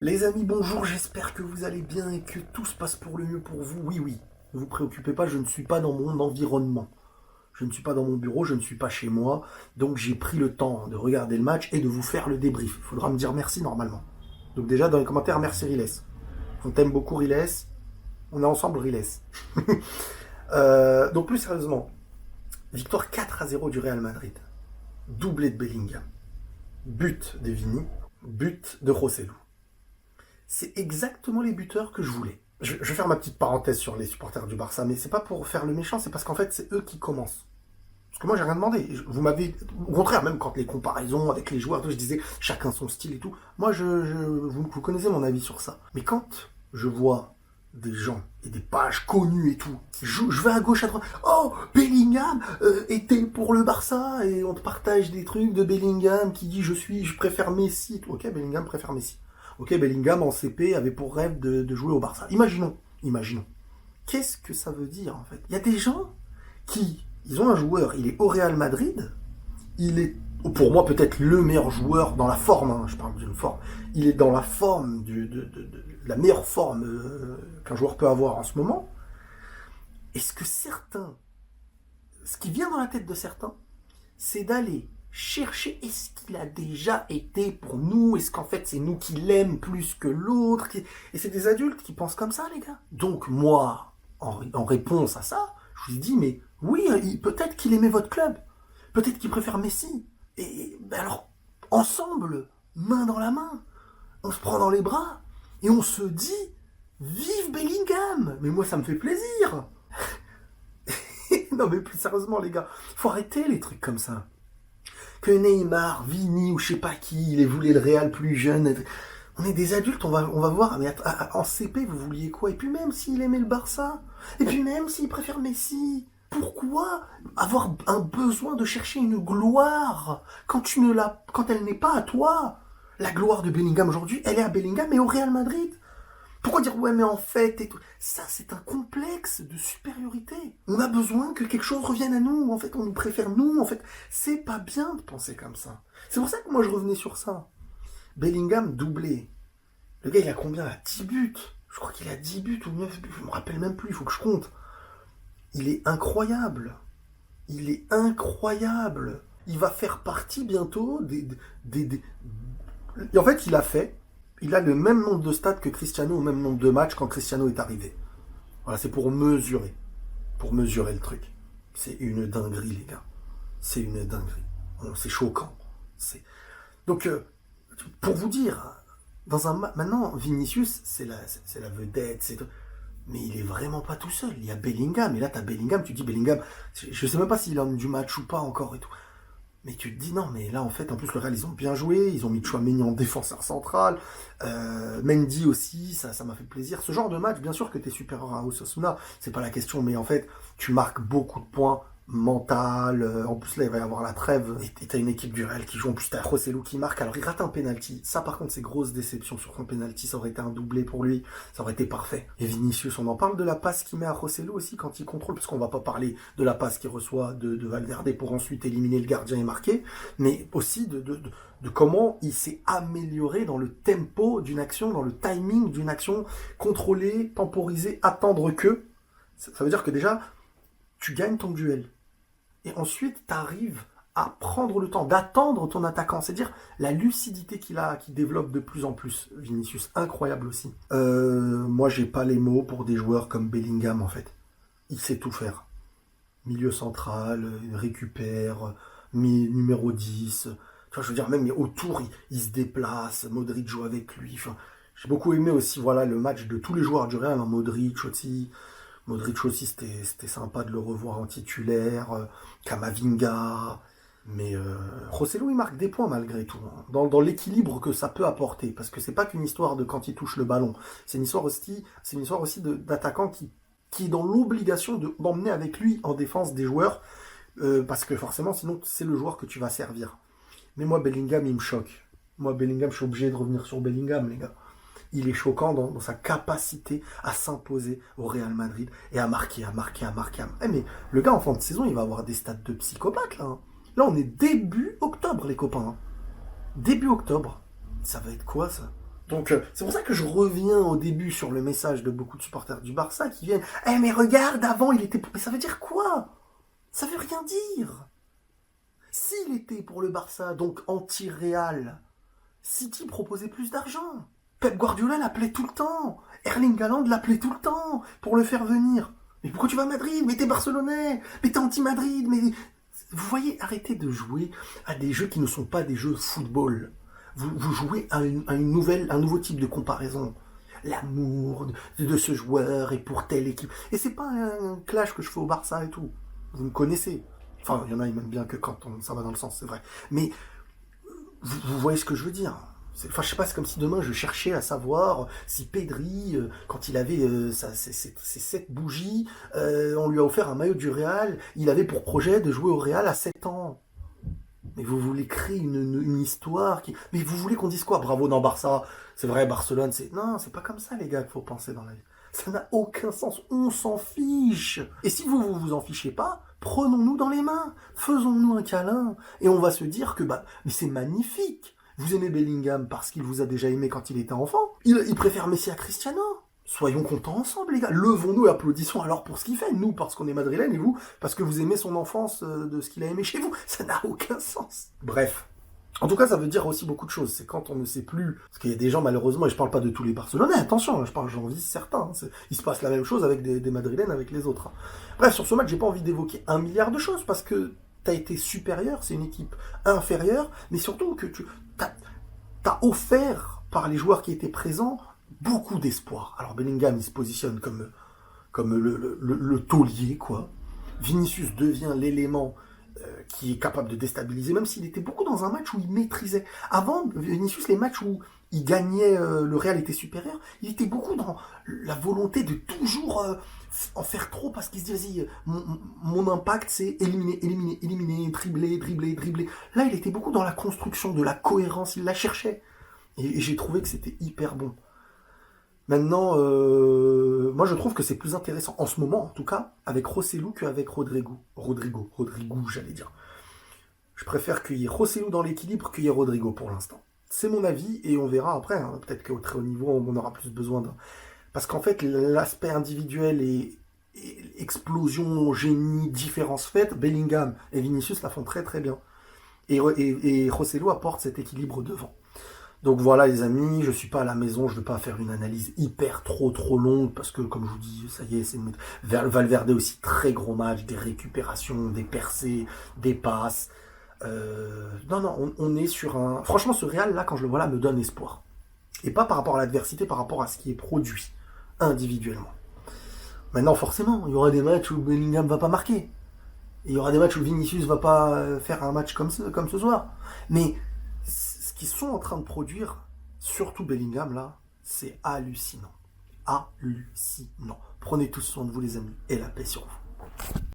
Les amis, bonjour, j'espère que vous allez bien et que tout se passe pour le mieux pour vous. Oui, oui, ne vous préoccupez pas, je ne suis pas dans mon environnement. Je ne suis pas dans mon bureau, je ne suis pas chez moi. Donc j'ai pris le temps de regarder le match et de vous faire le débrief. Il faudra me dire merci normalement. Donc déjà dans les commentaires, merci Riles. On t'aime beaucoup Riles. On est ensemble Riles. Donc plus sérieusement, victoire 4-0 du Real Madrid. Doublé de Bellingham. But de Vini. But de Joselu. C'est exactement les buteurs que je voulais. Je vais faire ma petite parenthèse sur les supporters du Barça, mais c'est pas pour faire le méchant, c'est parce qu'en fait, c'est eux qui commencent. Parce que moi, j'ai rien demandé. Vous m'avez, au contraire, même quand les comparaisons avec les joueurs, je disais chacun son style et tout. Moi, vous connaissez mon avis sur ça. Mais quand je vois des gens et des pages connues et tout, qui jouent, je vais à gauche, à droite. Oh, Bellingham était pour le Barça et on te partage des trucs de Bellingham qui dit je préfère Messi et tout. Ok, Bellingham préfère Messi. Ok, Bellingham en CP avait pour rêve de jouer au Barça. Imaginons. Qu'est-ce que ça veut dire en fait? Il y a des gens ils ont un joueur, il est au Real Madrid, il est, pour moi peut-être le meilleur joueur dans la forme, hein, je parle d'une forme, il est dans la forme, la meilleure forme qu'un joueur peut avoir en ce moment. Est-ce que ce qui vient dans la tête de certains, c'est d'aller chercher est-ce qu'il a déjà été pour nous, est-ce qu'en fait c'est nous qui l'aiment plus que l'autre, et c'est des adultes qui pensent comme ça les gars. Donc moi, en réponse à ça, je lui dis mais oui, peut-être qu'il aimait votre club, peut-être qu'il préfère Messi, et ben alors ensemble, main dans la main, on se prend dans les bras, et on se dit vive Bellingham, mais moi ça me fait plaisir. Non mais plus sérieusement les gars, faut arrêter les trucs comme ça. Que Neymar, Vini ou je sais pas qui, il voulait le Real plus jeune. On est des adultes, on va voir. Mais en CP, vous vouliez quoi? Et puis même s'il aimait le Barça, et puis même s'il préfère Messi, pourquoi avoir un besoin de chercher une gloire quand elle n'est pas à toi? La gloire de Bellingham aujourd'hui, elle est à Bellingham et au Real Madrid. Pourquoi dire ouais mais en fait et tout. Ça c'est un complexe de supériorité. On a besoin que quelque chose revienne à nous. En fait on nous préfère nous. En fait c'est pas bien de penser comme ça. C'est pour ça que moi je revenais sur ça. Bellingham doublé. Le gars il a combien là? 10 buts. Je crois qu'il a 10 buts ou 9 buts. Je me rappelle même plus. Il faut que je compte. Il est incroyable. Il est incroyable. Il va faire partie bientôt des... Et en fait il a le même nombre de stats que Cristiano, au même nombre de matchs quand Cristiano est arrivé. Voilà, c'est pour mesurer le truc. C'est une dinguerie, les gars. C'est une dinguerie. Bon, c'est choquant. Donc, pour vous dire, maintenant, Vinicius, c'est la vedette, mais il est vraiment pas tout seul. Il y a Bellingham, et là, t'as Bellingham, tu dis Bellingham, je sais même pas s'il en a du match ou pas encore et tout. Mais tu te dis non, mais là en fait, en plus le Real ils ont bien joué, ils ont mis Tchouaméni en défenseur central, Mendy aussi, ça m'a fait plaisir. Ce genre de match, bien sûr que t'es supérieur à Osasuna, c'est pas la question, mais en fait, tu marques beaucoup de points mental, en plus là il va y avoir la trêve, et t'as une équipe du Real qui joue, en plus t'as Joselu qui marque, alors il rate un penalty, ça par contre c'est grosse déception sur son penalty, ça aurait été un doublé pour lui, ça aurait été parfait. Et Vinicius, on en parle de la passe qu'il met à Joselu aussi quand il contrôle, parce qu'on va pas parler de la passe qu'il reçoit de Valverde pour ensuite éliminer le gardien et marquer, mais aussi de comment il s'est amélioré dans le tempo d'une action, dans le timing d'une action, contrôler, temporiser, attendre que, ça veut dire que déjà, tu gagnes ton duel. Et ensuite, tu arrives à prendre le temps d'attendre ton attaquant. C'est-à-dire la lucidité qu'il développe de plus en plus. Vinicius, incroyable aussi. Moi, j'ai pas les mots pour des joueurs comme Bellingham, en fait. Il sait tout faire. Milieu central, il récupère, numéro 10. Tu vois, je veux dire, même autour, il se déplace. Modric joue avec lui. Enfin, j'ai beaucoup aimé aussi voilà, le match de tous les joueurs du Real. Hein, Modric aussi, c'était sympa de le revoir en titulaire. Kamavinga. Mais Joselu, il marque des points malgré tout. Hein, dans l'équilibre que ça peut apporter. Parce que c'est pas qu'une histoire de quand il touche le ballon. C'est une histoire aussi d'attaquant qui est dans l'obligation d'emmener avec lui en défense des joueurs. Parce que forcément, sinon, c'est le joueur que tu vas servir. Mais moi, Bellingham, il me choque. Moi, Bellingham, je suis obligé de revenir sur Bellingham, les gars. Il est choquant dans sa capacité à s'imposer au Real Madrid et à marquer. Mais le gars, en fin de saison, il va avoir des stats de psychopathe, là. Hein. Là, on est début octobre, les copains. Hein. Début octobre. Ça va être quoi, ça? Donc, c'est pour ça que je reviens au début sur le message de beaucoup de supporters du Barça qui viennent « Eh mais regarde, avant il était... » Mais ça veut dire quoi? Ça veut rien dire. S'il était pour le Barça, donc anti-Real, City proposait plus d'argent. Pep Guardiola l'appelait tout le temps. Erling Haaland l'appelait tout le temps pour le faire venir. Mais pourquoi tu vas à Madrid? Mais t'es Barcelonais. Mais t'es anti-Madrid. Mais vous voyez, arrêtez de jouer à des jeux qui ne sont pas des jeux de football. Vous jouez à un nouveau type de comparaison. L'amour de ce joueur est pour telle équipe. Et c'est pas un clash que je fais au Barça et tout. Vous me connaissez. Enfin, il y en a, ils m'aiment bien que quand ça va dans le sens, c'est vrai. Mais vous voyez ce que je veux dire. Enfin, je sais pas, c'est comme si demain je cherchais à savoir si Pedri, quand il avait ses 7 bougies, on lui a offert un maillot du Real, il avait pour projet de jouer au Real à 7 ans. Mais vous voulez créer une histoire qui... Mais vous voulez qu'on dise quoi? Bravo dans Barça, c'est vrai, Barcelone, c'est... Non, c'est pas comme ça, les gars, qu'il faut penser dans la vie. Ça n'a aucun sens, on s'en fiche. Et si vous en fichez pas, prenons-nous dans les mains, faisons-nous un câlin, et on va se dire que, mais c'est magnifique. Vous aimez Bellingham parce qu'il vous a déjà aimé quand il était enfant. Il préfère Messi à Cristiano. Soyons contents ensemble, les gars. Levons-nous et applaudissons alors pour ce qu'il fait. Nous, parce qu'on est madrilènes, et vous, parce que vous aimez son enfance de ce qu'il a aimé chez vous. Ça n'a aucun sens. Bref. En tout cas, ça veut dire aussi beaucoup de choses. C'est quand on ne sait plus... Parce qu'il y a des gens, malheureusement, et je parle pas de tous les Barcelonais, attention, j'en vise certains. Il se passe la même chose avec des madrilènes, avec les autres. Bref, sur ce match, j'ai pas envie d'évoquer 1 milliard de choses, parce que t'as été supérieur, c'est une équipe inférieure, mais surtout que t'as offert, par les joueurs qui étaient présents, beaucoup d'espoir. Alors Bellingham, il se positionne comme le taulier, quoi. Vinicius devient l'élément qui est capable de déstabiliser, même s'il était beaucoup dans un match où il maîtrisait. Avant, Vinicius, les matchs où il gagnait, le Real était supérieur, il était beaucoup dans la volonté de toujours en faire trop, parce qu'il se dit, vas-y, mon impact, c'est éliminer, dribbler. Là, il était beaucoup dans la construction, de la cohérence, il la cherchait. Et j'ai trouvé que c'était hyper bon. Maintenant, moi je trouve que c'est plus intéressant, en ce moment en tout cas, avec Rossellou qu'avec Rodrigo, j'allais dire. Je préfère qu'il y ait Rossellou dans l'équilibre qu'il y ait Rodrigo pour l'instant. C'est mon avis, et on verra après, hein. Peut-être qu'au très haut niveau, on aura plus besoin d'un... Parce qu'en fait, l'aspect individuel et explosion, génie, différence faite, Bellingham et Vinicius la font très très bien. Et Rossellou apporte cet équilibre devant. Donc voilà les amis, je suis pas à la maison, je vais pas faire une analyse hyper trop longue, parce que comme je vous dis, ça y est, c'est Valverde aussi, très gros match, des récupérations, des percées, des passes. Non, on est sur un... Franchement, ce Real là, quand je le vois là, me donne espoir. Et pas par rapport à l'adversité, par rapport à ce qui est produit, individuellement. Maintenant, forcément, il y aura des matchs où Bellingham va pas marquer. Et il y aura des matchs où Vinicius va pas faire un match comme ce soir. Mais ce qu'ils sont en train de produire, surtout Bellingham là, c'est hallucinant. Hallucinant. Prenez tous soin de vous les amis, et la paix sur vous.